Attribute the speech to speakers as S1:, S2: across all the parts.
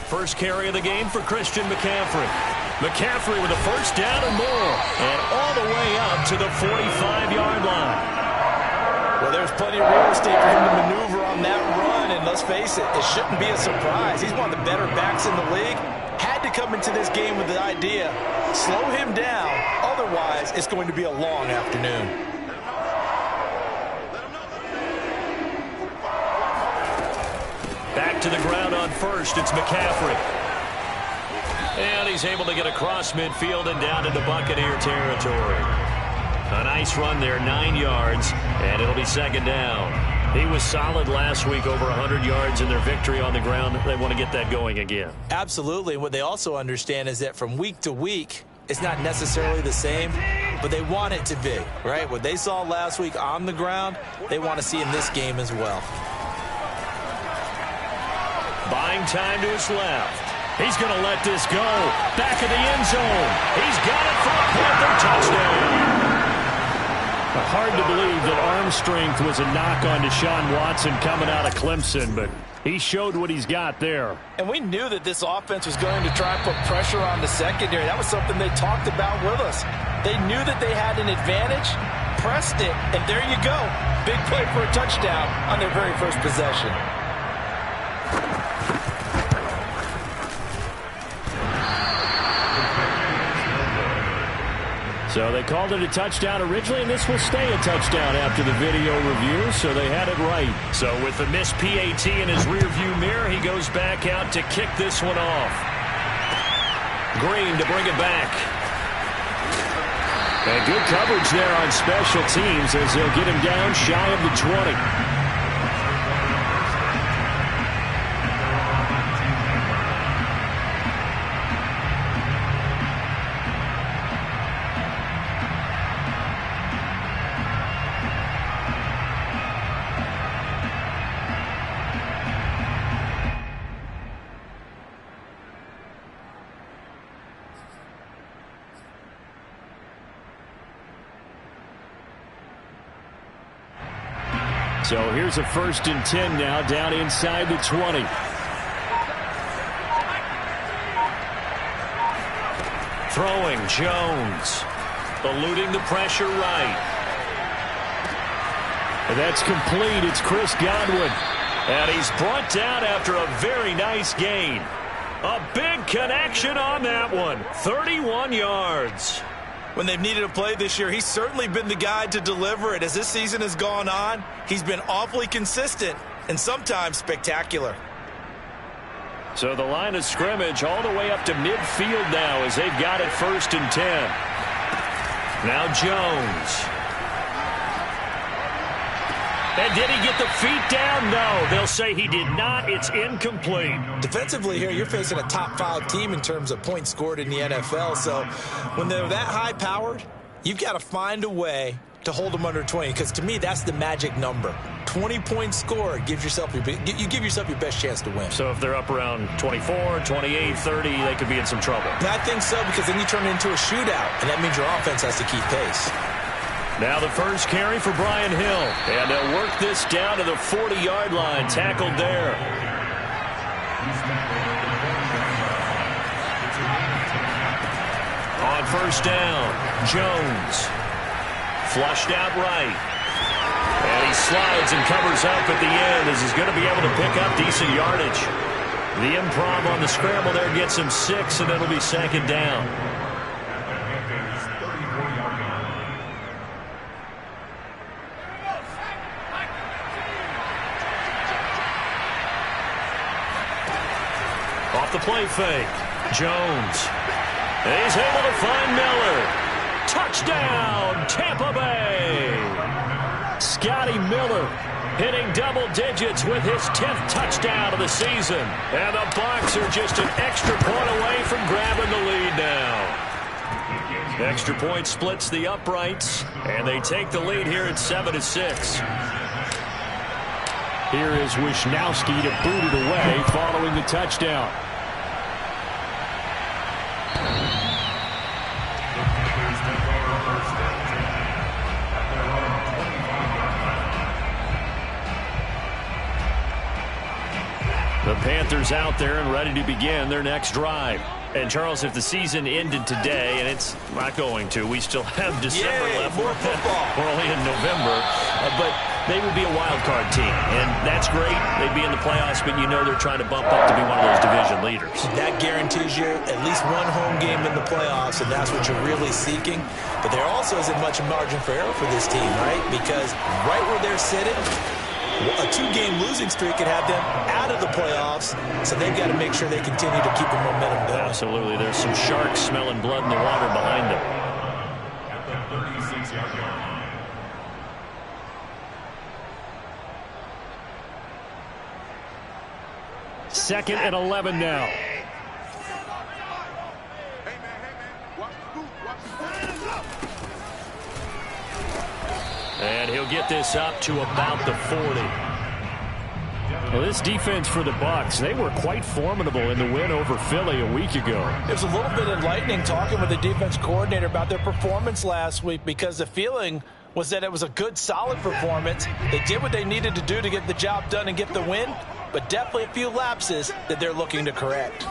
S1: First carry of the game for Christian McCaffrey. McCaffrey with a first down and more, and all the way up to the 45-yard line.
S2: Well, there's plenty of real estate for him to maneuver on that run, and let's face it, it shouldn't be a surprise. He's one of the better backs in the league. Had to come into this game with the idea, slow him down, otherwise it's going to be a long afternoon.
S1: Back to the ground on first, it's McCaffrey. And he's able to get across midfield and down into Buccaneer territory. A nice run there, 9 yards, and it'll be second down. He was solid last week, over 100 yards in their victory on the ground. They want to get that going again.
S2: Absolutely. What they also understand is that from week to week, it's not necessarily the same, but they want it to be, right? What they saw last week on the ground, they want to see in this game as well.
S1: Buying time to his left. He's going to let this go. Back of the end zone. He's got it for a Panther touchdown.
S3: Hard to believe that arm strength was a knock on Deshaun Watson coming out of Clemson, but he showed what he's got there.
S2: And we knew that this offense was going to try and put pressure on the secondary. That was something they talked about with us. They knew that they had an advantage, pressed it, and there you go. Big play for a touchdown on their very first possession.
S3: So they called it a touchdown originally, and this will stay a touchdown after the video review, so they had it right.
S1: So with the missed PAT in his rearview mirror, he goes back out to kick this one off. Green to bring it back.
S3: And good coverage there on special teams as they'll get him down shy of the 20. So here's a 1st and 10 now, down inside the 20.
S1: Throwing, Jones. Eluding the pressure right.
S3: And that's complete. It's Chris Godwin.
S1: And he's brought down after a very nice gain. A big connection on that one. 31 yards.
S2: When they've needed a play this year, he's certainly been the guy to deliver it. As this season has gone on, he's been awfully consistent and sometimes spectacular.
S1: So the line of scrimmage all the way up to midfield now as they've got it 1st and 10. Now Jones. And did he get the feet down? No, they'll say he did not. It's incomplete.
S2: Defensively here, you're facing a top 5 team in terms of points scored in the NFL. So when they're that high-powered, you've got to find a way to hold them under 20. Because to me, that's the magic number. 20 points scored gives yourself you give yourself your best chance to win.
S1: So if they're up around 24, 28, 30, they could be in some trouble.
S2: I think so, because then you turn it into a shootout, and that means your offense has to keep pace.
S1: Now the first carry for Brian Hill. And they'll work this down to the 40-yard line. Tackled there. On 1st down, Jones. Flushed out right. And he slides and covers up at the end as he's going to be able to pick up decent yardage. The improv on the scramble there gets him 6, and it'll be 2nd down. Off the play fake. Jones. And he's able to find Miller. Touchdown, Tampa Bay. Scotty Miller hitting double digits with his 10th touchdown of the season. And the Bucks are just an extra point away from grabbing the lead now. Extra point splits the uprights, and they take the lead here at 7-6.
S3: Here is Wisnowski to boot it away following the touchdown. The Panthers out there and ready to begin their next drive.
S1: And, Charles, if the season ended today, and it's not going to, we still have December left.
S2: More football.
S1: We're only in November. But they would be a wild card team, and that's great. They'd be in the playoffs, but you know they're trying to bump up to be one of those division leaders.
S2: That guarantees you at least one home game in the playoffs, and that's what you're really seeking. But there also isn't much margin for error for this team, right? Because right where they're sitting, a 2-game losing streak could have them out of the playoffs, so they've got to make sure they continue to keep the momentum going.
S1: Absolutely. There's some sharks smelling blood in the water behind them.
S3: Second and 11 now.
S1: And he'll get this up to about the 40.
S3: Well, this defense for the Bucks, they were quite formidable in the win over Philly a week ago.
S2: It was a little bit enlightening talking with the defense coordinator about their performance last week, because the feeling was that it was a good, solid performance. They did what they needed to do to get the job done and get the win, but definitely a few lapses that they're looking to correct.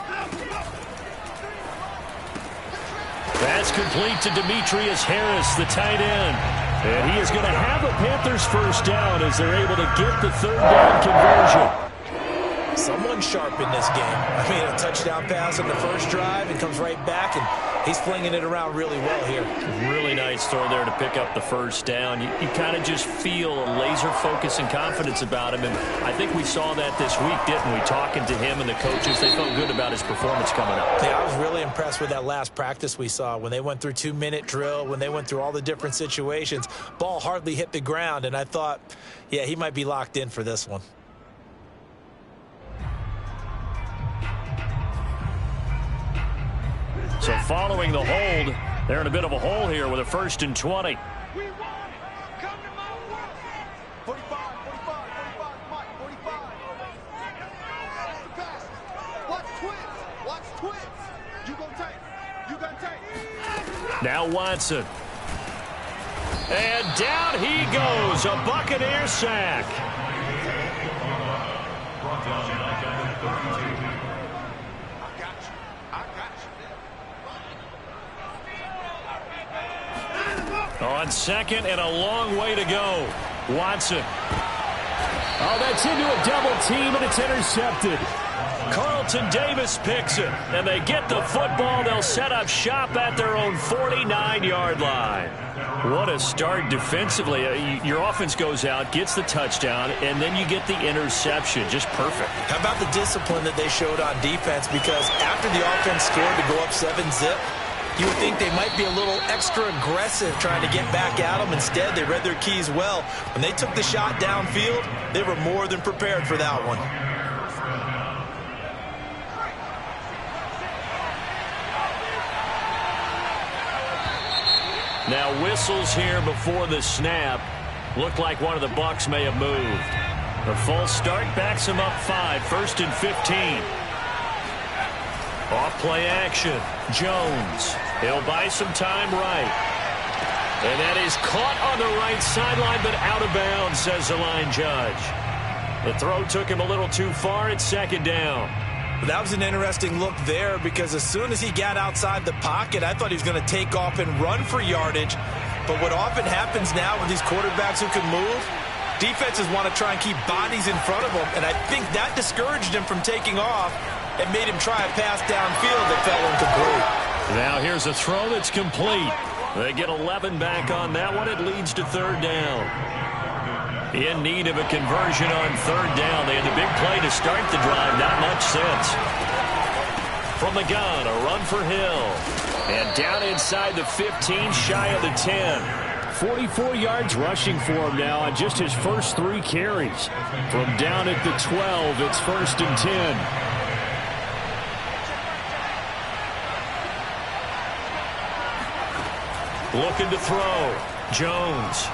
S3: That's complete to Demetrius Harris, the tight end. And he is going to have a Panthers first down as they're able to get the third down conversion.
S2: Someone sharp in this game. I mean, a touchdown pass on the first drive and comes right back, and he's flinging it around really well here.
S1: Really nice throw there to pick up the first down. You kind of just feel a laser focus and confidence about him, and I think we saw that this week, didn't we? Talking to him and the coaches, they felt good about his performance coming up.
S2: Yeah, I was really impressed with that last practice we saw when they went through 2-minute drill, when they went through all the different situations. Ball hardly hit the ground, and I thought, yeah, he might be locked in for this one.
S3: So following the hold, they're in a bit of a hole here with a 1st and 20.
S4: We won. Come to my world. 45, 45, 45, 45. Watch the pass. Watch twins. Watch twins. You gonna take. You gonna take.
S3: Now Watson. And down he goes. A Buccaneer sack. On second and a long way to go. Watson. Oh, that's into a double team, and it's intercepted.
S1: Carlton Davis picks it, and they get the football. They'll set up shop at their own 49-yard line.
S3: What a start defensively. Your offense goes out, gets the touchdown, and then you get the interception. Just perfect.
S2: How about the discipline that they showed on defense? Because after the offense scored to go up 7-zip, you would think they might be a little extra aggressive trying to get back at them. Instead, they read their keys well. When they took the shot downfield, they were more than prepared for that one.
S1: Now whistles here before the snap. Looked like one of the Bucks may have moved. The false start backs him up 5, 1st and 15. Off play action. Jones. He'll buy some time right. And that is caught on the right sideline, but out of bounds, says the line judge. The throw took him a little too far. It's 2nd down.
S2: That was an interesting look there, because as soon as he got outside the pocket, I thought he was going to take off and run for yardage. But what often happens now with these quarterbacks who can move, defenses want to try and keep bodies in front of them, and I think that discouraged him from taking off and made him try a pass downfield that fell incomplete.
S3: Now here's a throw that's complete.
S1: They get 11 back on that one. It leads to 3rd down. In need of a conversion on 3rd down. They had the big play to start the drive. Not much since. From the gun, a run for Hill. And down inside the 15, shy of the 10.
S3: 44 yards rushing for him now on just his first 3 carries. From down at the 12, it's 1st and 10.
S1: Looking to throw. Jones.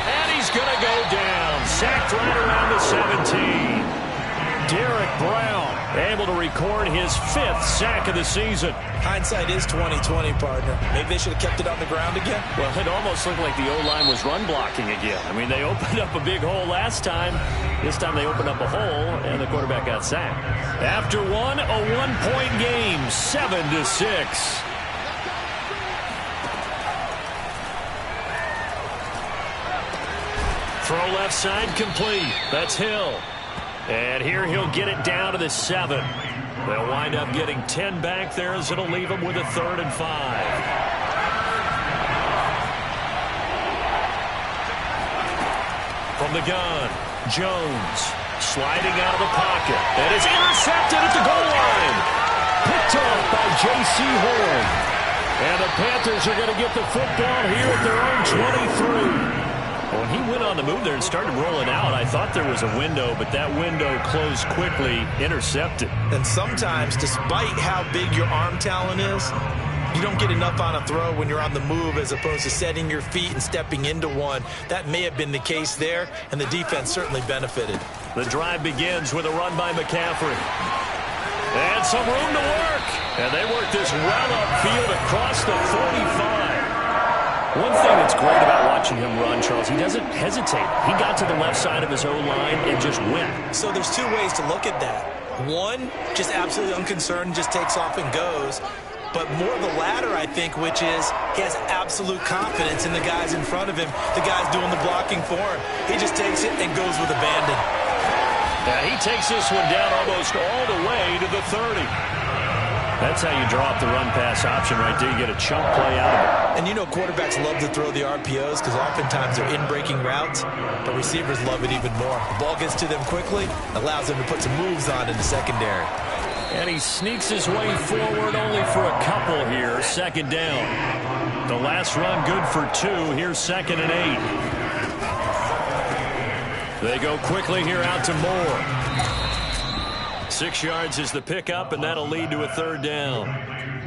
S1: And he's going to go down. Sacked right around the 17.
S3: Derek Brown able to record his 5th sack of the season.
S2: Hindsight is 20/20, partner. Maybe they should have kept it on the ground again.
S3: Well, it almost looked like the O-line was run blocking again. I mean, they opened up a big hole last time. This time they opened up a hole, and the quarterback got sacked. After one, a one-point game, 7-6. Throw left side complete. That's Hill. And here he'll get it down to the 7. They'll wind up getting 10 back there as it'll leave them with a 3rd and 5. From the gun, Jones sliding out of the pocket. And it's intercepted at the goal line. Picked off by J.C. Horn. And the Panthers are going to get the football here at their own 23. When he went on the move there and started rolling out, I thought there was a window, but that window closed quickly, intercepted.
S2: And sometimes, despite how big your arm talent is, you don't get enough on a throw when you're on the move as opposed to setting your feet and stepping into one. That may have been the case there, and the defense certainly benefited.
S3: The drive begins with a run by McCaffrey. And some room to work. And they work this well upfield across the 45. One thing that's great about watching him run, Charles, he doesn't hesitate. He got to the left side of his O-line and just went.
S2: So there's two ways to look at that. One, just absolutely unconcerned, just takes off and goes. But more the latter, I think, which is he has absolute confidence in the guys in front of him, the guys doing the blocking for him. He just takes it and goes with abandon.
S3: Yeah, he takes this one down almost all the way to the 30. That's how you draw up the run-pass option right there. You get a chunk play out of it.
S2: And you know quarterbacks love to throw the RPOs because oftentimes they're in-breaking routes, but receivers love it even more. The ball gets to them quickly, allows them to put some moves on in the secondary.
S3: And he sneaks his way forward only for a couple here. 2nd down. The last run good for 2. Here's 2nd and 8. They go quickly here out to Moore. 6 yards is the pickup, and that'll lead to a 3rd down.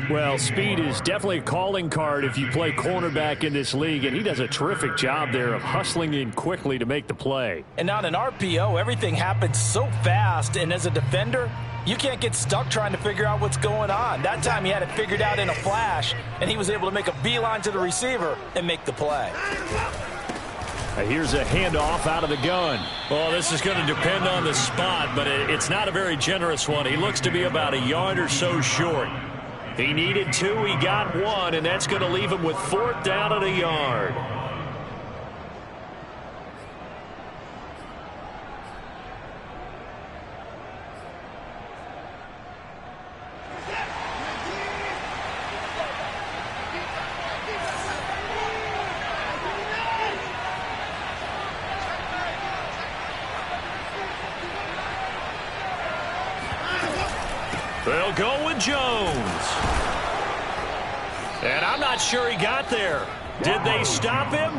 S3: Well, speed is definitely a calling card if you play cornerback in this league, and he does a terrific job there of hustling in quickly to make the play.
S2: And on an RPO, everything happens so fast, and as a defender, you can't get stuck trying to figure out what's going on. That time he had it figured out in a flash, and he was able to make a beeline to the receiver and make the play.
S3: Here's a handoff out of the gun. Well, this is going to depend on the spot, but it's not a very generous one. He looks to be about a yard or so short. He needed 2, he got 1, and that's going to leave him with 4th down and a yard. They'll go with Jones. And I'm not sure he got there. Did they stop him?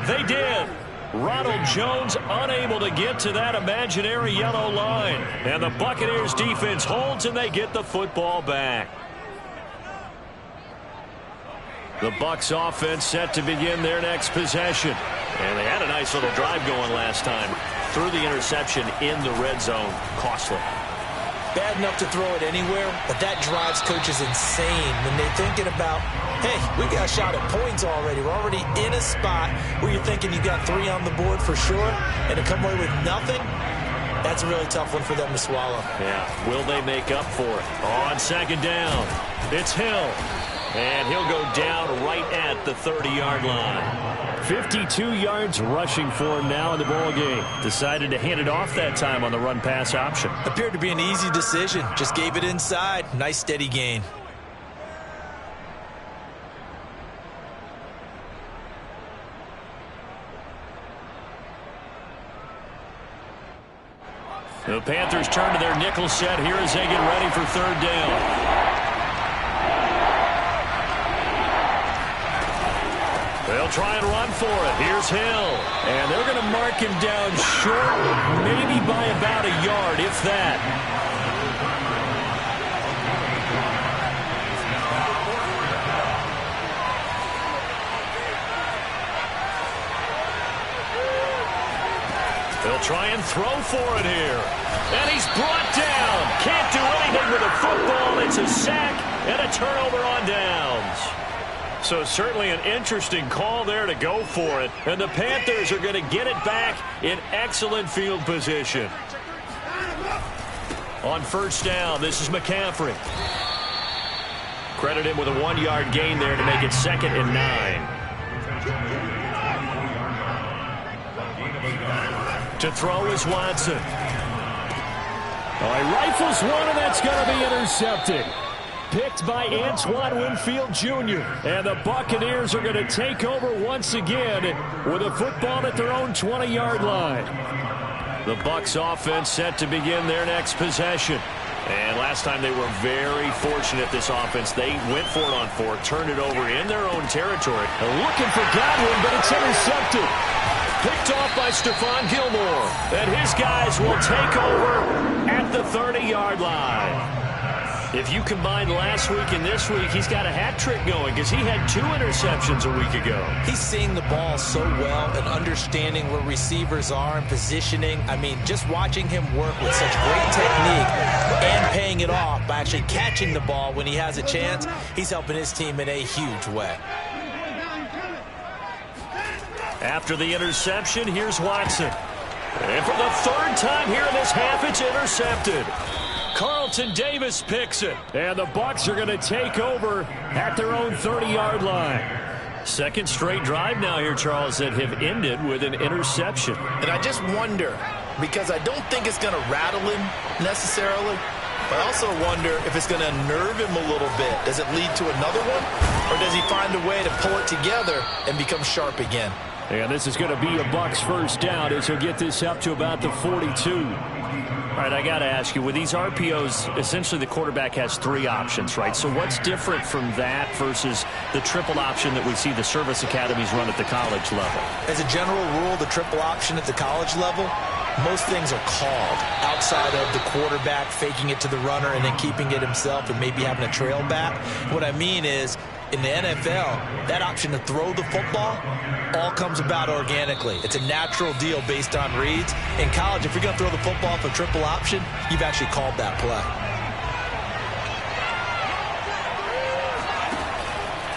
S3: They did. Ronald Jones unable to get to that imaginary yellow line. And the Buccaneers defense holds and they get the football back. The Bucks offense set to begin their next possession. And they had a nice little drive going last time. Threw the interception in the red zone. Costly.
S2: Bad enough to throw it anywhere, but that drives coaches insane when they're thinking about, hey, we got a shot at points already. We're already in a spot where you're thinking you got 3 on the board for sure, and to come away with nothing, that's a really tough one for them to swallow.
S3: Yeah, will they make up for it? On 2nd down, it's Hill. And he'll go down right at the 30-yard line. 52 yards rushing for him now in the ball game. Decided to hand it off that time on the run-pass option.
S2: Appeared to be an easy decision. Just gave it inside. Nice steady gain.
S3: The Panthers turn to their nickel set here as they get ready for 3rd down. They'll try and run for it. Here's Hill. And they're going to mark him down short, maybe by about a yard, if that.
S1: He'll try and throw for it here. And he's brought down. Can't do anything with a football. It's a sack and a turnover on downs. So certainly an interesting call there to go for it. And the Panthers are going to get it back in excellent field position. On first down, this is McCaffrey. Credit him with a 1-yard gain there to make it 2nd and 9. To throw is Watson. Oh, he rifles one, and that's going to be intercepted. Picked by Antoine Winfield Jr. And the Buccaneers are going to take over once again with a football at their own 20-yard line. The Bucks offense set to begin their next possession. And last time they were very fortunate, this offense. They went for it on 4, turned it over in their own territory.
S3: They're looking for Godwin, but it's intercepted.
S1: Picked off by Stephon Gilmore. And his guys will take over at the 30-yard line. If you combine last week and this week, he's got a hat trick going because he had 2 interceptions a week ago.
S2: He's seeing the ball so well and understanding where receivers are and positioning. I mean, just watching him work with such great technique and paying it off by actually catching the ball when he has a chance, he's helping his team in a huge way.
S1: After the interception, here's Watson. And for the 3rd time here in this half, it's intercepted. Carlton Davis picks it.
S3: And the Bucks are going to take over at their own 30-yard line.
S1: 2nd straight drive now here, Charles, that have ended with an interception.
S5: And I just wonder, because I don't think it's going to rattle him necessarily, but I also wonder if it's going to nerve him a little bit. Does it lead to another one? Or does he find a way to pull it together and become sharp again?
S3: And this is going to be a Bucks first down as he'll get this up to about the 42.
S1: All right, I got to ask you, with these RPOs, essentially the quarterback has 3 options, right? So what's different from that versus the triple option that we see the service academies run at the college level?
S2: As a general rule, the triple option at the college level, most things are called outside of the quarterback faking it to the runner and then keeping it himself and maybe having a trail back. What I mean is, in the NFL, that option to throw the football all comes about organically. It's a natural deal based on reads. In college, if you're going to throw the football for triple option, you've actually called that play.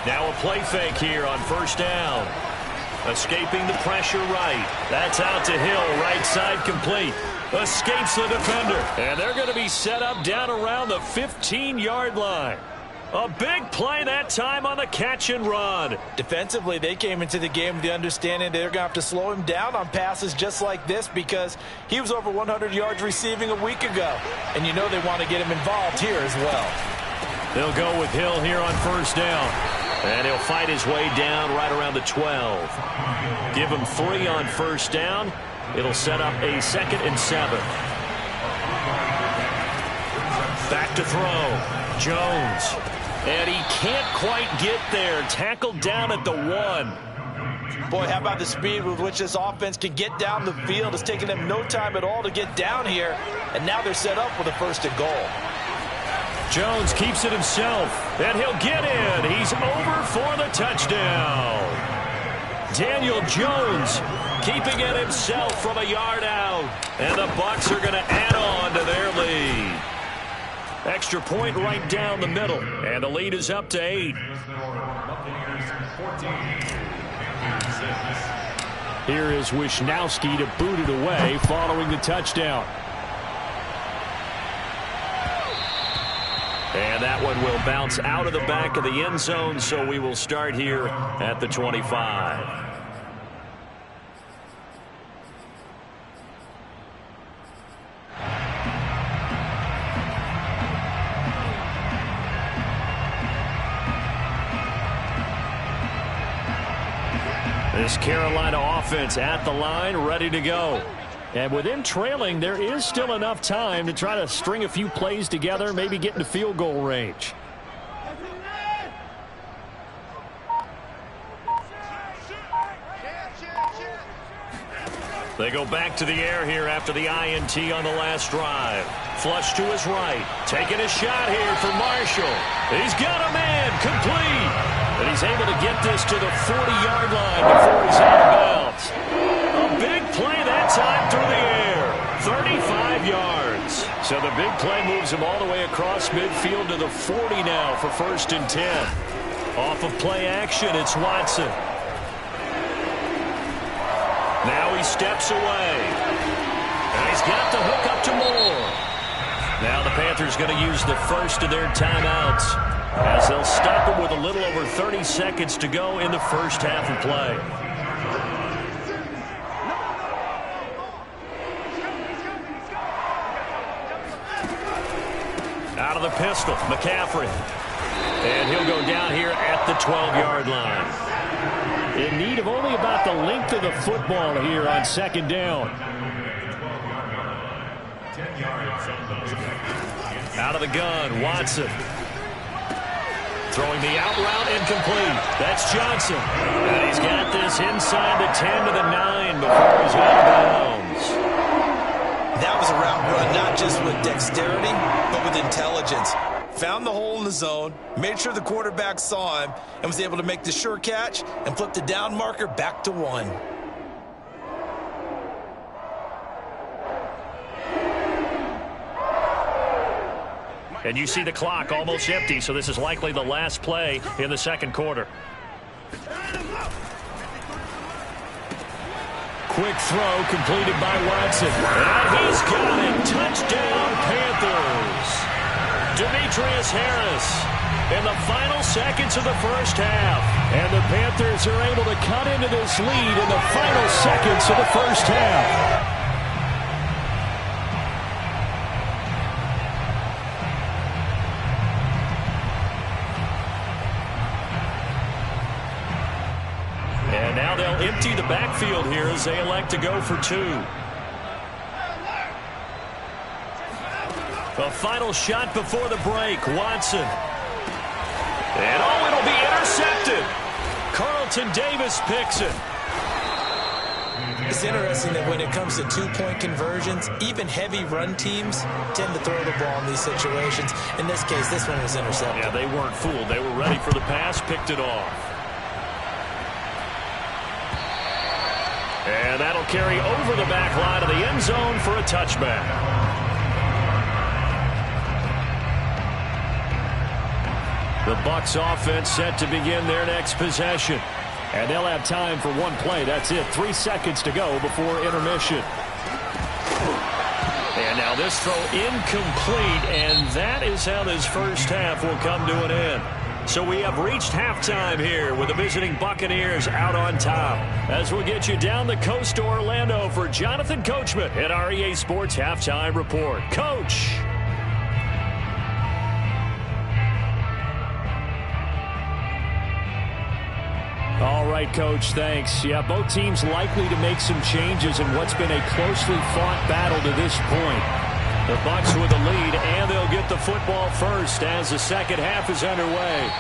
S1: Now a play fake here on first down. Escaping the pressure right. That's out to Hill, right side complete. Escapes the defender. And they're going to be set up down around the 15-yard line. A big play that time on the catch and run.
S2: Defensively, they came into the game with the understanding they're going to have to slow him down on passes just like this because he was over 100 yards receiving a week ago. And you know they want to get him involved here as well.
S1: They'll go with Hill here on first down. And he'll fight his way down right around the 12. Give him 3 on first down. It'll set up a 2nd and 7. Back to throw. Jones. And he can't quite get there. Tackled down at the 1.
S2: Boy, how about the speed with which this offense can get down the field? It's taken them no time at all to get down here. And now they're set up with a 1st and goal.
S1: Jones keeps it himself. And he'll get in. He's over for the touchdown. Daniel Jones keeping it himself from a yard out. And the Bucks are going to add on to their lead. Extra point right down the middle. And the lead is up to 8.
S3: Here is Wisnowski to boot it away following the touchdown.
S1: And that one will bounce out of the back of the end zone, so we will start here at the 25. This Carolina offense at the line, ready to go.
S3: And with them trailing, there is still enough time to try to string a few plays together, maybe get into field goal range.
S1: They go back to the air here after the INT on the last drive. Flush to his right. Taking a shot here for Marshall. He's got a man, complete. And he's able to get this to the 40-yard line before he's out of bounds. A big play that time through the So the big play moves him all the way across midfield to the 40 now for 1st and 10. Off of play action, it's Watson. Now he steps away. And he's got the hook up to Moore. Now the Panthers going to use the first of their timeouts as they'll stop him with a little over 30 seconds to go in the first half of play. Out of the pistol, McCaffrey. And he'll go down here at the 12-yard line. In need of only about the length of the football here on 2nd down. Out of the gun, Watson. Throwing the out route incomplete. That's Johnson. And he's got this inside the 10 to the 9 before he's out of bounds.
S2: That was a route run, not just with dexterity, but with intelligence. Found the hole in the zone, made sure the quarterback saw him, and was able to make the sure catch and flip the down marker back to 1.
S1: And you see the clock almost empty, so this is likely the last play in the 2nd quarter. Quick throw completed by Watson. And he's got it. Touchdown, Panthers. Demetrius Harris in the final seconds of the first half. And the Panthers are able to cut into this lead in the final seconds of the first half. And now they'll empty the backfield here as they elect to go for 2. A final shot before the break, Watson. And oh, it'll be intercepted. Carlton Davis picks it.
S2: It's interesting that when it comes to 2-point conversions, even heavy run teams tend to throw the ball in these situations. In this case, this one was intercepted.
S1: Yeah, they weren't fooled. They were ready for the pass, picked it off. And that'll carry over the back line of the end zone for a touchback. The Bucks offense set to begin their next possession. And they'll have time for one play. That's it. 3 seconds to go before intermission. And now this throw incomplete. And that is how this first half will come to an end. So we have reached halftime here with the visiting Buccaneers out on top. As we'll get you down the coast to Orlando for Jonathan Coachman at our EA Sports Halftime Report. Coach. All right, Coach, thanks. Yeah, both teams likely to make some changes in what's been a closely fought battle to this point. The Bucks with the lead, and they'll get the football first as the second half is underway.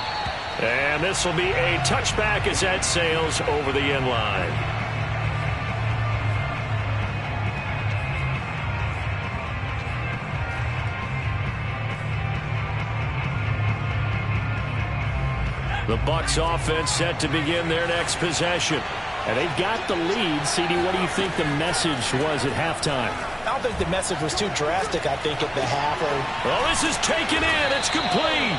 S1: And this will be a touchback as that sails over the end line. The Bucks offense set to begin their next possession. And they've got the lead. CD, what do you think the message was at halftime?
S2: I don't think the message was too drastic, I think, at the half.
S1: Well, this is taken in. It's complete.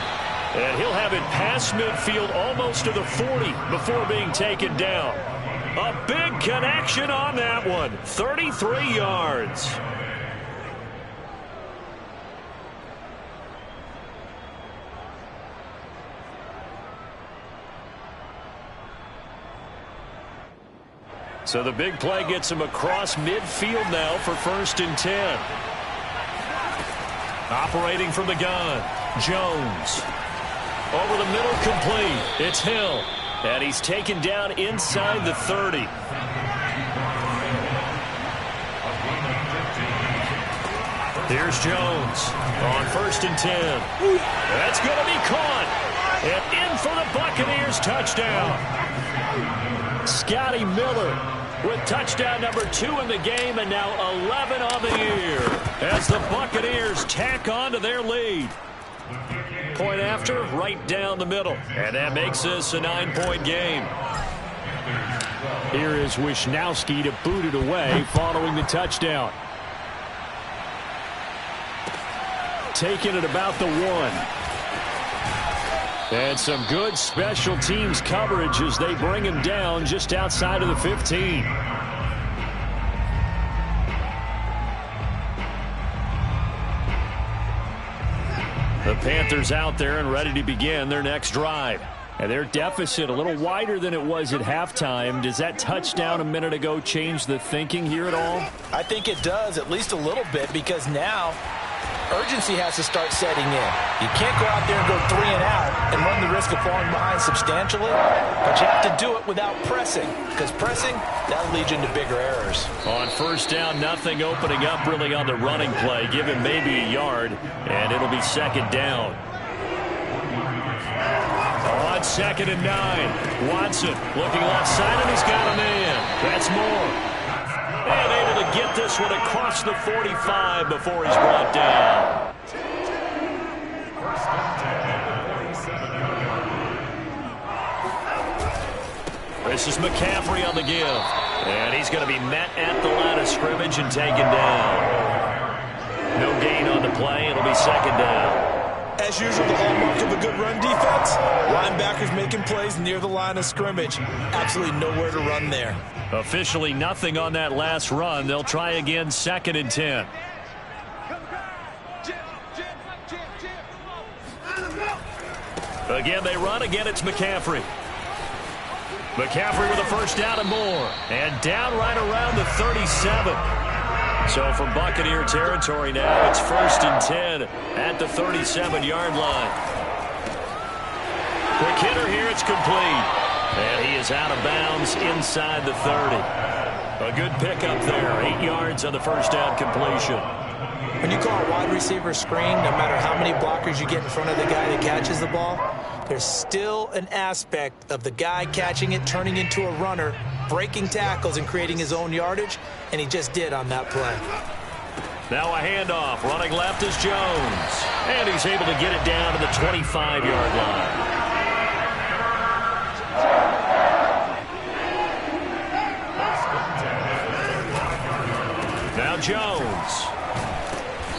S1: And he'll have it past midfield almost to the 40 before being taken down. A big connection on that one. 33 yards. So the big play gets him across midfield now for 1st and 10. Operating from the gun, Jones. Over the middle, complete. It's Hill. And he's taken down inside the 30. Here's Jones on 1st and 10. That's going to be caught. And in for the Buccaneers touchdown. Scotty Miller with touchdown number 2 in the game, and now 11 on the year as the Buccaneers tack on to their lead. Point after, right down the middle, and that makes this a 9-point game. Here is Wisnowski to boot it away following the touchdown. taken at about the 1. And some good special teams coverage as they bring him down just outside of the 15. The Panthers out there and ready to begin their next drive. And their deficit a little wider than it was at halftime. Does that touchdown a minute ago change the thinking here at all?
S5: I think it does, at least a little bit, because now urgency has to start setting in. You can't go out there and go 3 and out and run the risk of falling behind substantially, but you have to do it without pressing, because pressing, that'll lead you into bigger errors.
S1: On first down, nothing opening up really on the running play. Give him maybe a yard, and it'll be second down. On 2nd and 9, Watson looking left side, and he's got a man. That's Moore. And able to get this one across the 45 before he's brought down. This is McCaffrey on the give. And he's going to be met at the line of scrimmage and taken down. No gain on the play. It'll be second down.
S2: As usual, the hallmark of a good run defense, linebackers making plays near the line of scrimmage. Absolutely nowhere to run there.
S1: Officially nothing on that last run. They'll try again 2nd and 10. Again, they run. Again, it's McCaffrey. McCaffrey with a first down and more. And down right around the 37. So from Buccaneer territory now, it's 1st and 10 at the 37-yard line. Quick hitter here, it's complete. And he is out of bounds inside the 30. A good pickup there, 8 yards on the first down completion.
S2: When you call a wide receiver screen, no matter how many blockers you get in front of the guy that catches the ball, there's still an aspect of the guy catching it, turning into a runner, breaking tackles and creating his own yardage, and he just did on that play.
S1: Now a handoff. Running left is Jones. And he's able to get it down to the 25-yard line. Now Jones.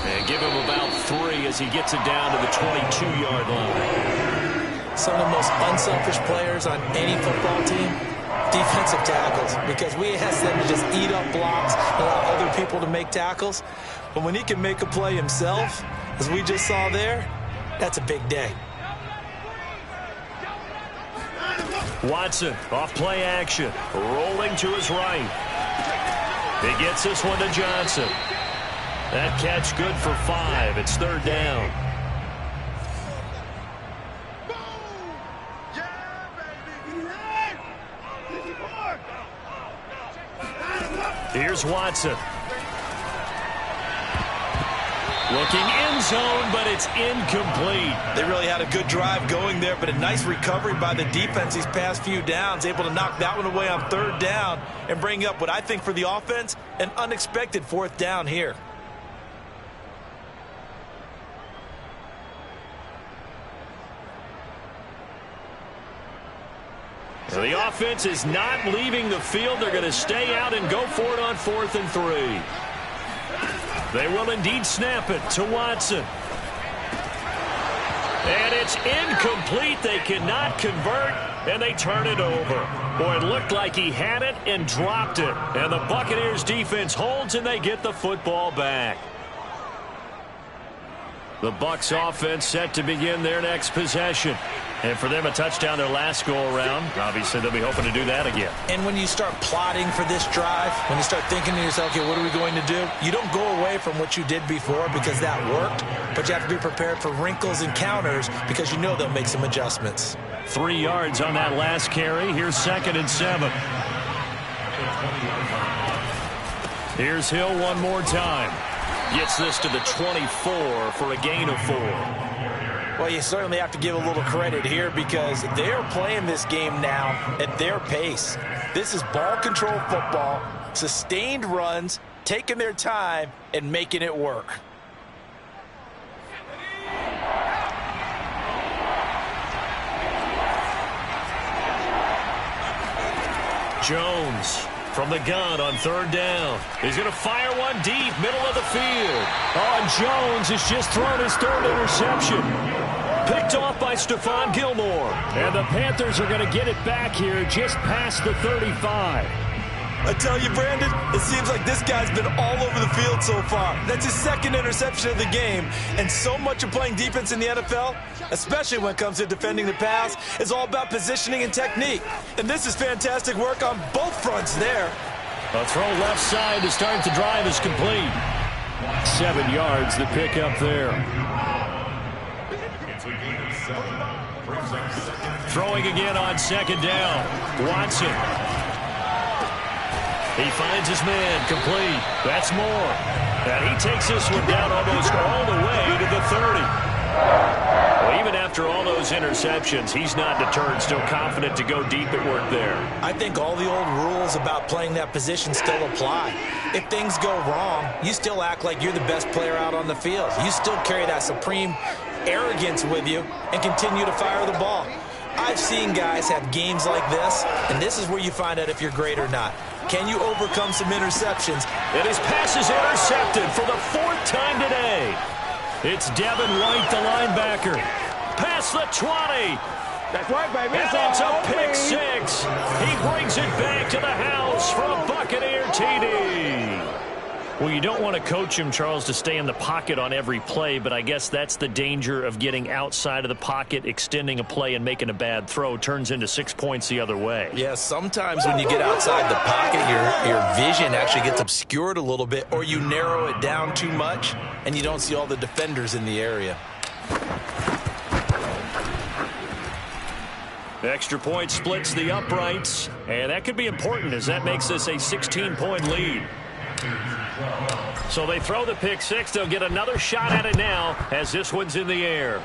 S1: And give him about 3 as he gets it down to the 22-yard line.
S2: Some of the most unselfish players on any football team, defensive tackles, because we ask them to just eat up blocks, allow other people to make tackles. But when he can make a play himself, as we just saw there, that's a big day.
S1: Watson off play action, rolling to his right. He gets this one to Johnson. That catch good for 5. It's 3rd down. Here's Watson. Looking end zone, but it's incomplete.
S2: They really had a good drive going there, but a nice recovery by the defense these past few downs, able to knock that one away on 3rd down and bring up what I think for the offense, an unexpected 4th down here.
S1: So the offense is not leaving the field. They're going to stay out and go for it on 4th and 3. They will indeed snap it to Watson. And it's incomplete. They cannot convert, and they turn it over. Boy, it looked like he had it and dropped it. And the Buccaneers defense holds, and they get the football back. The Bucks offense set to begin their next possession. And for them, a touchdown their last go-around. Obviously, they'll be hoping to do that again.
S2: And when you start plotting for this drive, when you start thinking to yourself, okay, what are we going to do? You don't go away from what you did before because that worked, but you have to be prepared for wrinkles and counters because you know they'll make some adjustments.
S1: 3 yards on that last carry. Here's 2nd and 7. Here's Hill one more time. Gets this to the 24 for a gain of 4.
S2: Well, you certainly have to give a little credit here because they're playing this game now at their pace. This is ball control football, sustained runs, taking their time, and making it work.
S1: Jones From the gun on 3rd down. He's going to fire one deep, middle of the field. Oh, and Jones has just thrown his 3rd interception. Picked off by Stephon Gilmore. And the Panthers are going to get it back here just past the 35.
S2: I tell you, Brandon, it seems like this guy's been all over the field so far. That's his 2nd interception of the game. And so much of playing defense in the NFL, especially when it comes to defending the pass, is all about positioning and technique. And this is fantastic work on both fronts there.
S1: A throw left side to start the drive is complete. 7 yards to pick up there. Throwing again on 2nd down. Watson. He finds his man, complete. That's Moore. And he takes this one down almost all the way to the 30. Well, even after all those interceptions, he's not deterred, still confident to go deep at work there.
S2: I think all the old rules about playing that position still apply. If things go wrong, you still act like you're the best player out on the field. You still carry that supreme arrogance with you and continue to fire the ball. I've seen guys have games like this, and this is where you find out if you're great or not. Can you overcome some interceptions?
S1: And his pass is intercepted for the 4th time today. It's Devin White, the linebacker. Past the 20.
S6: That's right, baby.
S1: And it's a pick 6. He brings it back to the house for a Buccaneer TD. Well, you don't want to coach him, Charles, to stay in the pocket on every play, but I guess that's the danger of getting outside of the pocket, extending a play, and making a bad throw. Turns into 6 points the other way.
S2: Yeah, sometimes when you get outside the pocket, your vision actually gets obscured a little bit, or you narrow it down too much, and you don't see all the defenders in the area.
S1: The extra point splits the uprights, and that could be important as that makes this a 16-point lead. So they throw the pick 6. They'll get another shot at it now as this one's in the air.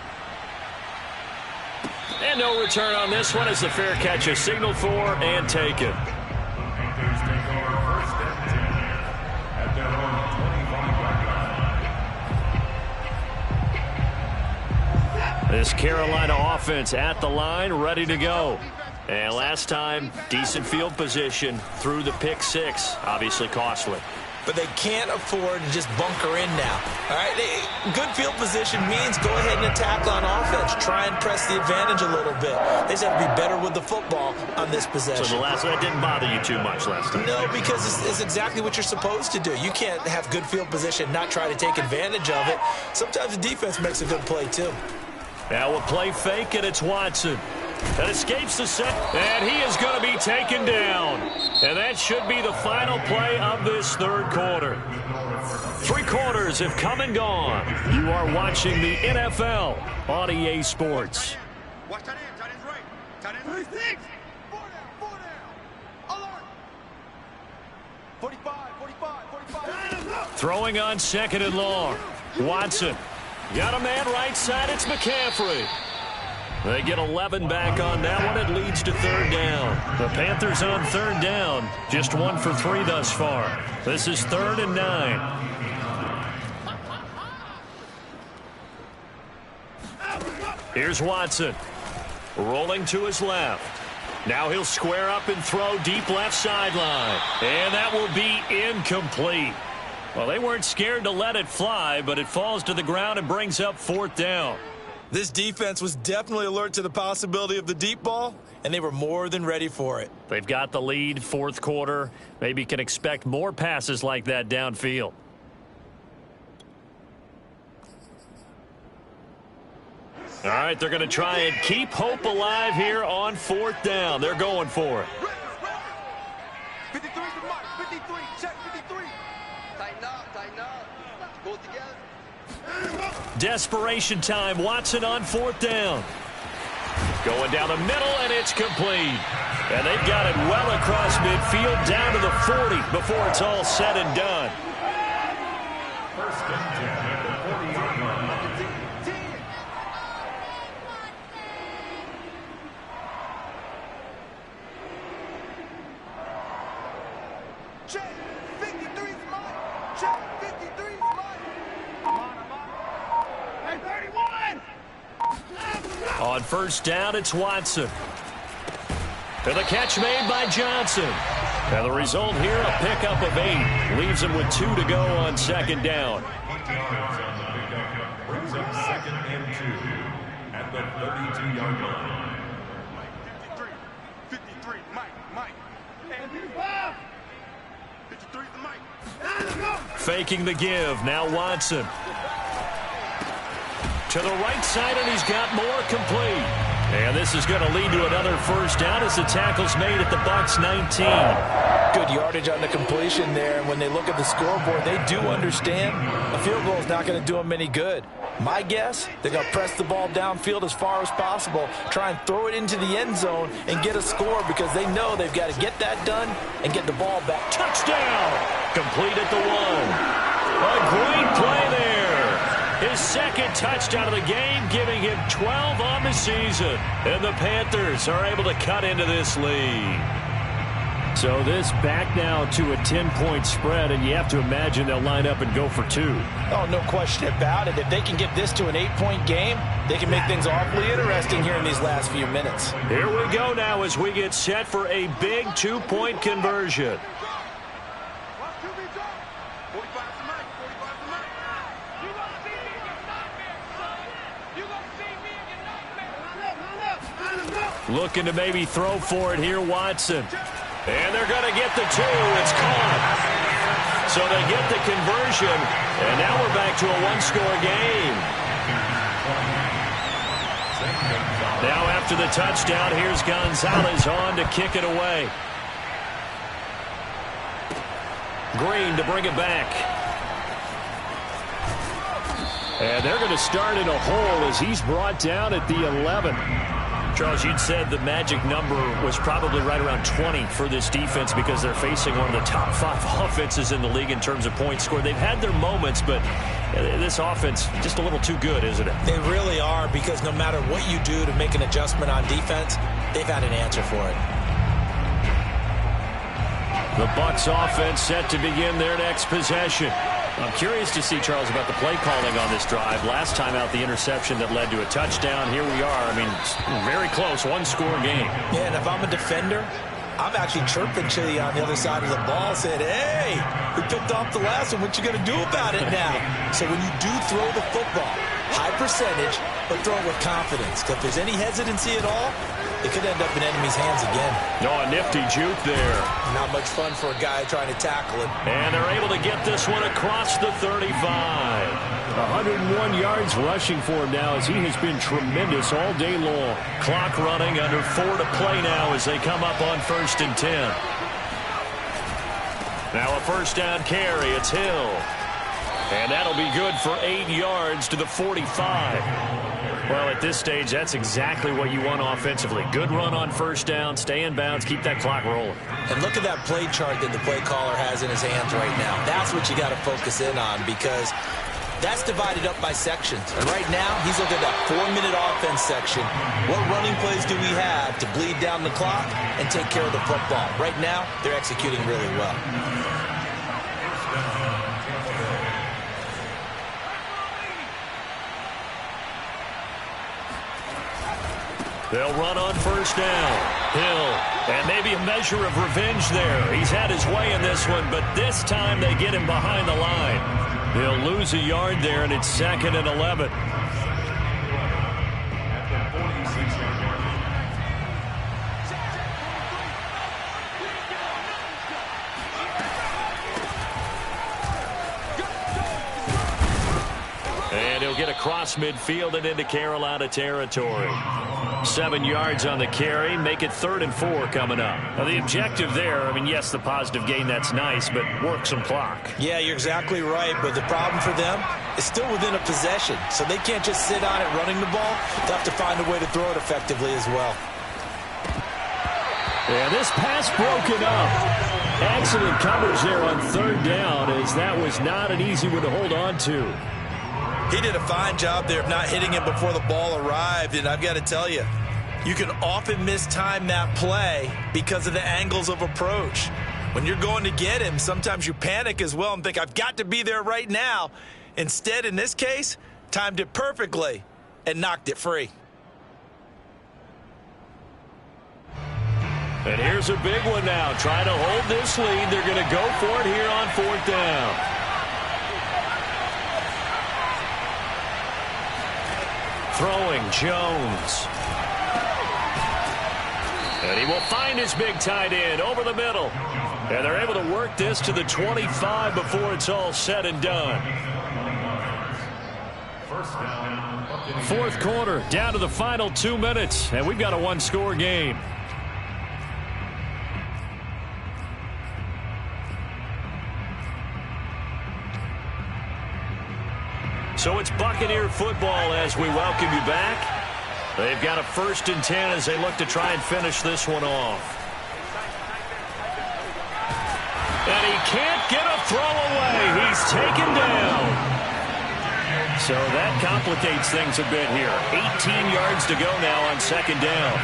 S1: And no return on this one as the fair catch is signaled for and taken. This Carolina offense at the line, ready to go. And last time, decent field position through the pick 6, obviously costly.
S2: But they can't afford to just bunker in now. All right, good field position means go ahead and attack on offense. Try and press the advantage a little bit. They just have to be better with the football on this possession.
S1: So that didn't bother you too much last time?
S2: No, because it's exactly what you're supposed to do. You can't have good field position, not try to take advantage of it. Sometimes the defense makes a good play, too.
S1: Now a play fake, and it's Watson. That escapes the set, and he is going to be taken down. And that should be the final play of this 3rd quarter. 3 quarters have come and gone. You are watching the NFL on EA Sports.
S4: Watch that in. Tight end's right. Tight end's right. 4 down. Alert. 45.
S1: Throwing on 2nd and long. Watson. Got a man right side. It's McCaffrey. They get 11 back on that one. It leads to 3rd down. The Panthers on 3rd down. Just 1 for 3 thus far. This is 3rd and 9. Here's Watson. Rolling to his left. Now he'll square up and throw deep left sideline. And that will be incomplete. Well, they weren't scared to let it fly, but it falls to the ground and brings up 4th down.
S2: This defense was definitely alert to the possibility of the deep ball, and they were more than ready for it.
S1: They've got the lead, 4th quarter. Maybe can expect more passes like that downfield. All right, they're going to try and keep hope alive here on 4th down. They're going for it.
S4: 53 to Mike. 53. Check 53. Tighten up. Go together.
S1: Desperation time. Watson on 4th down. Going down the middle, and it's complete. And they've got it well across midfield down to the 40 before it's all said and done.
S4: First and 10 at the 40-yard line. Check 53's Mike. Check 53's Mike. Come on. Hey, 31.
S1: On 1st down, it's Watson. And the catch made by Johnson. And the result here, a pickup of 8. Leaves them with 2 to go on second down.
S3: 8 yards on the pickup. Brings up 2nd and 2 at the 32-yard line.
S4: 53, Mike. 53 is Mike.
S1: Faking the give. Now Watson. To the right side, and he's got more complete. And this is going to lead to another first down as the tackle's made at the Bucks 19.
S2: Good yardage on the completion there. And when they look at the scoreboard, they do understand a field goal is not going to do them any good. My guess, they're going to press the ball downfield as far as possible, try and throw it into the end zone and get a score because they know they've got to get that done and get the ball back.
S1: Touchdown! Complete at the 1. A great play there. His second touchdown of the game, giving him 12 on the season. And the Panthers are able to cut into this lead. So this back now to a 10-point spread, and you have to imagine they'll line up and go for 2.
S2: Oh, no question about it. If they can get this to an 8-point game, they can make things awfully interesting here in these last few minutes.
S1: Here we go now as we get set for a big 2-point conversion. Looking to maybe throw for it here, Watson. And they're going to get the 2. It's caught. So they get the conversion, and now we're back to a 1-score game. Now after the touchdown, here's Gonzalez on to kick it away. Green to bring it back. And they're going to start in a hole as he's brought down at the 11. Charles, you'd said the magic number was probably right around 20 for this defense because they're facing one of the top 5 offenses in the league in terms of points scored. They've had their moments, but this offense just a little too good, isn't it?
S2: They really are, because no matter what you do to make an adjustment on defense, they've had an answer for it.
S1: The Bucks offense set to begin their next possession. I'm curious to see, Charles, about the play calling on this drive. Last time out, the interception that led to a touchdown. Here we are. I mean, very close, 1-score game.
S2: Yeah, and if I'm a defender, I'm actually chirping to you on the other side of the ball, saying, hey, we picked off the last one. What you going to do about it now? So when you do throw the football, high percentage, but throw it with confidence. Because if there's any hesitancy at all, it could end up in enemy's hands again.
S1: Oh, a nifty juke there.
S2: Not much fun for a guy trying to tackle it.
S1: And they're able to get this one across the 35. 101 yards rushing for him now as he has been tremendous all day long. Clock running, under 4 to play now as they come up on 1st and 10. Now a first down carry. It's Hill. And that'll be good for 8 yards to the 45. Well, at this stage, that's exactly what you want offensively. Good run on first down, stay in bounds, keep that clock rolling.
S2: And look at that play chart that the play caller has in his hands right now. That's what you got to focus in on, because that's divided up by sections. And right now, he's looking at that 4-minute offense section. What running plays do we have to bleed down the clock and take care of the football? Right now, they're executing really well.
S1: They'll run on first down. Hill, and maybe a measure of revenge there. He's had his way in this one, but this time they get him behind the line. He'll lose a yard there, and it's 2nd and 11. And he'll get across midfield and into Carolina territory. 7 yards on the carry, make it 3rd and 4 coming up. Now the objective there, I mean, yes, the positive gain, that's nice, but work some clock.
S2: Yeah, you're exactly right, but the problem for them is still within a possession, so they can't just sit on it running the ball. They'll have to find a way to throw it effectively as well.
S1: Yeah, this pass broken up. Excellent coverage there on 3rd down, as that was not an easy one to hold on to.
S2: He did a fine job there of not hitting him before the ball arrived, and I've got to tell you, you can often mistime that play because of the angles of approach. When you're going to get him, sometimes you panic as well and think, I've got to be there right now. Instead, in this case, timed it perfectly and knocked it free.
S1: And here's a big one now. Trying to hold this lead. They're going to go for it here on 4th down. Throwing Jones. And he will find his big tight end over the middle. And they're able to work this to the 25 before it's all said and done. 4th quarter, down to the final 2 minutes. And we've got a one-score game. So it's Buccaneer football as we welcome you back. They've got a 1st and 10 as they look to try and finish this one off. And he can't get a throw away. He's taken down. So that complicates things a bit here. 18 yards to go now on 2nd down.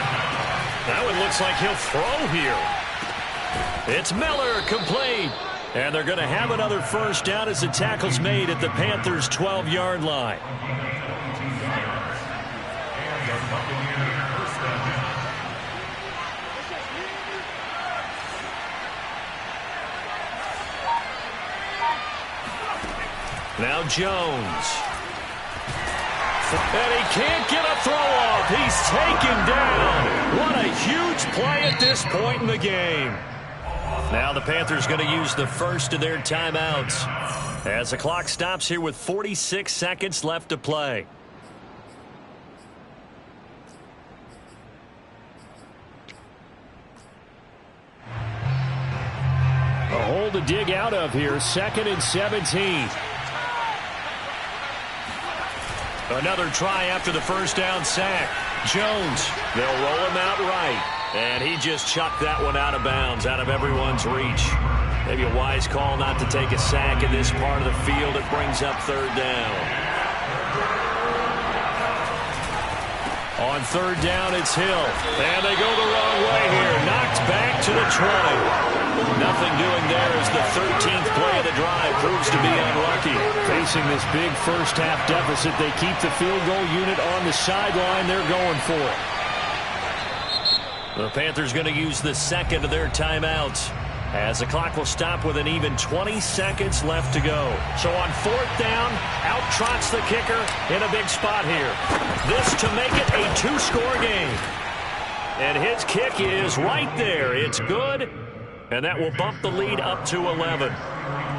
S1: Now it looks like he'll throw here. It's Miller, complete. And they're going to have another 1st down as the tackle's made at the Panthers' 12-yard line. Now Jones. And he can't get a throw off. He's taken down. What a huge play at this point in the game. Now the Panthers going to use the first of their timeouts as the clock stops here with 46 seconds left to play. A hole to dig out of here. 2nd and 17. Another try after the 1st down sack. Jones, they'll roll him out right. And he just chucked that one out of bounds, out of everyone's reach. Maybe a wise call not to take a sack in this part of the field. It brings up 3rd down. On 3rd down, it's Hill. And they go the wrong way here. Knocked back to the 20. Nothing doing there as the 13th play of the drive proves to be unlucky. Facing this big first-half deficit, they keep the field goal unit on the sideline. They're going for it. The Panthers going to use the 2nd of their timeouts as the clock will stop with an even 20 seconds left to go. So on 4th down, out trots the kicker in a big spot here. This to make it a 2-score game. And his kick is right there. It's good, and that will bump the lead up to 11.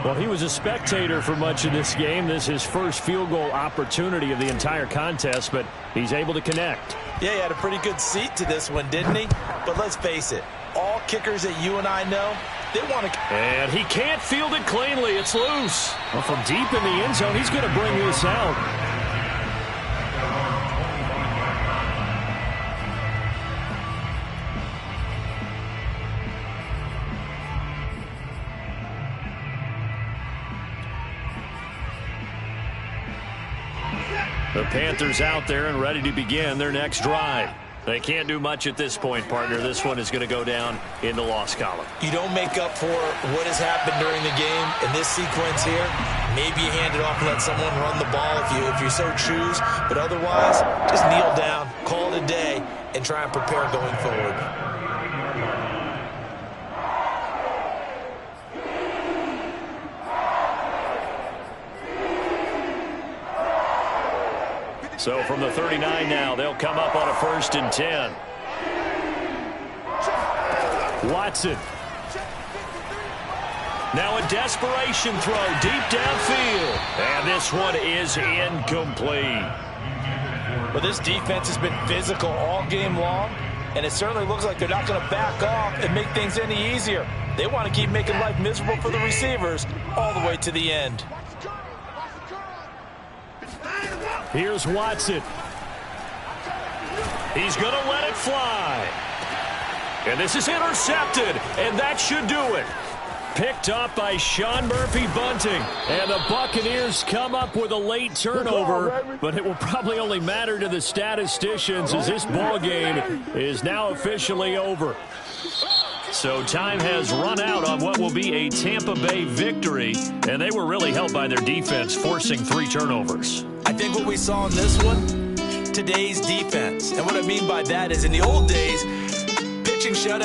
S1: Well, he was a spectator for much of this game. This is his first field goal opportunity of the entire contest, but he's able to connect.
S2: Yeah, he had a pretty good seat to this one, didn't he? But let's face it, all kickers that you and I know, they want to...
S1: And he can't field it cleanly. It's loose. Well, from deep in the end zone, he's going to bring this out. The Panthers out there and ready to begin their next drive. They can't do much at this point, partner. This one is going to go down in the loss column.
S2: You don't make up for what has happened during the game in this sequence here. Maybe you hand it off and let someone run the ball if you so choose. But otherwise, just kneel down, call it a day, and try and prepare going forward.
S1: So from the 39 now, they'll come up on a 1st and 10. Watson. Now a desperation throw deep downfield. And this one is incomplete.
S2: Well, this defense has been physical all game long, and it certainly looks like they're not going to back off and make things any easier. They want to keep making life miserable for the receivers all the way to the end.
S1: Here's Watson. He's going to let it fly. And this is intercepted, and that should do it. Picked up by Sean Murphy-Bunting. And the Buccaneers come up with a late turnover, but it will probably only matter to the statisticians as this ball game is now officially over. So time has run out on what will be a Tampa Bay victory, and they were really helped by their defense, forcing 3 turnovers.
S2: I think what we saw in this one, today's defense. And what I mean by that is in the old days, pitching shutout.